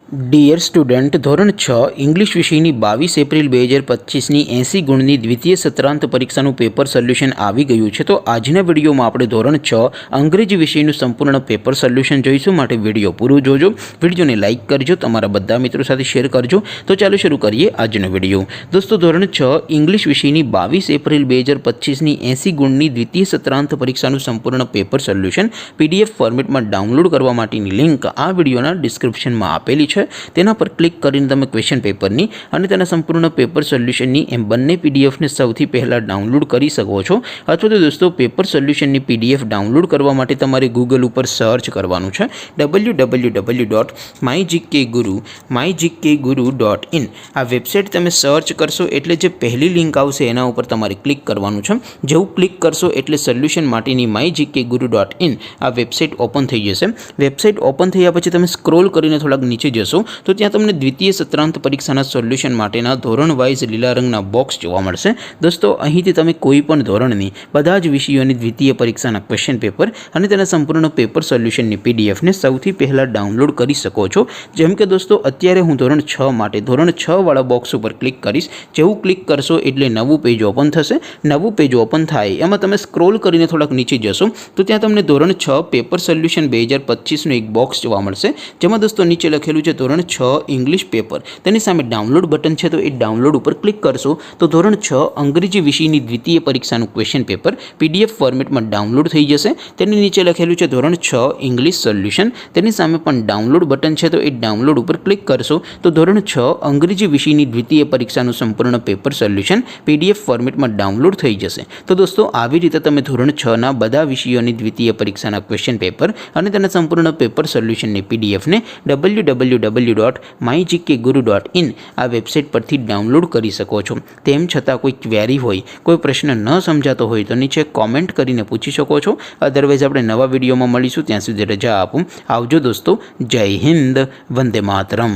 Dear student, ધોરણ 6 English વિષયની 22 April 2025ની 80 ગુણની દ્વિતીય સત્રાંત પરીક્ષાનું પેપર સોલ્યુશન આવી ગયું છે। તો આજના વિડીયોમાં આપણે ધોરણ 6 અંગ્રેજી વિષયનું સંપૂર્ણ પેપર સોલ્યુશન જોઈશું, માટે વિડીયો પૂરું જોજો। વિડીયોને લાઇક કરજો, તમારા બધા મિત્રો સાથે શેર કરજો। તો ચાલો શરૂ કરીએ આજનો વિડીયો। દોસ્તો, ધોરણ 6 ઇંગ્લિશ વિષયની 22 એપ્રિલ 2025ની 80 ગુણની દ્વિતીય સત્રાંત પરીક્ષાનું સંપૂર્ણ પેપર સોલ્યુશન PDF ફોર્મેટમાં ડાઉનલોડ કરવા માટેની લિંક આ વિડીયોના ડિસ્ક્રિપ્શનમાં આપેલી છે। તેના પર ક્લિક કરીને તમે ક્વેશ્ચન પેપરની અને તેના સંપૂર્ણ પેપર સોલ્યુશનની એમ બંને પીડીએફને સૌથી પહેલાં ડાઉનલોડ કરી શકો છો। અથવા તો દોસ્તો, પેપર સોલ્યુશનની PDF ડાઉનલોડ કરવા માટે તમારે ગૂગલ ઉપર સર્ચ કરવાનું છે www.mygkguru.in। આ વેબસાઇટ તમે સર્ચ કરશો એટલે જે પહેલી લિંક આવશે એના ઉપર તમારે ક્લિક કરવાનું છે। જેવું ક્લિક કરશો એટલે સોલ્યુશન માટેની mygkguru.in આ વેબસાઇટ ઓપન થઈ જશે। વેબસાઇટ ઓપન થયા પછી તમે સ્ક્રોલ કરીને થોડાક નીચે જશો તો ત્યાં તમને દ્વિતીય સત્રાંત પરીક્ષાના સોલ્યુશન માટેના ધોરણ વાઇઝ લીલા રંગના બોક્સ જોવા મળશે। દોસ્તો, અહીંથી તમે કોઈ પણ ધોરણની બધા જ વિષયોની દ્વિતીય પરીક્ષાના ક્વેશ્ચન પેપર અને તેના સંપૂર્ણ પેપર સોલ્યુશનની પીડીએફને સૌથી પહેલાં ડાઉનલોડ કરી શકો છો। જેમ કે દોસ્તો, અત્યારે હું ધોરણ 6 માટે ધોરણ 6 વાળા બોક્સ ઉપર ક્લિક કરીશ। જેવું ક્લિક કરશો એટલે નવું પેજ ઓપન થશે। નવું પેજ ઓપન થાય એમાં તમે સ્ક્રોલ કરીને થોડાક નીચે જશો તો ત્યાં તમને ધોરણ 6 પેપર સોલ્યુશન 2025નું એક બોક્સ જોવા મળશે, જેમાં દોસ્તો નીચે લખેલું છે ધોરણ 6 ઇંગ્લિશ પેપર। તેની સામે ડાઉનલોડ બટન છે, તો એ ડાઉનલોડ ઉપર ક્લિક કરશો તો ધોરણ 6 અંગ્રેજી વિષયની દ્વિતીય પરીક્ષાનું ક્વેશ્ચન પેપર PDF ફોર્મેટમાં ડાઉનલોડ થઈ જશે। તેની નીચે લખેલું છે ધોરણ 6 ઇંગ્લિશ સોલ્યુશન। તેની સામે પણ ડાઉનલોડ બટન છે, તો એ ડાઉનલોડ ઉપર ક્લિક કરશો તો ધોરણ 6 અંગ્રેજી વિષયની દ્વિતીય પરીક્ષાનું સંપૂર્ણ પેપર સોલ્યુશન PDF ફોર્મેટમાં ડાઉનલોડ થઈ જશે। તો દોસ્તો, આવી રીતે તમે ધોરણ 6ના બધા વિષયોની દ્વિતીય પરીક્ષાના ક્વેશ્ચન પેપર અને તેના સંપૂર્ણ પેપર સોલ્યુશનની પીડીએફને www.mygkguru.in આ વેબસાઇટ પરથી ડાઉનલોડ કરી શકો છો। તેમ છતાં કોઈ ક્વેરી હોય, કોઈ પ્રશ્ન ન સમજાતો હોય તો નીચે કોમેન્ટ કરીને પૂછી શકો છો। અધરવાઇઝ આપણે નવા વિડીયોમાં મળીશું, ત્યાં સુધી રજા આપું। આવજો દોસ્તો, જય હિન્દ, વંદે માતરમ।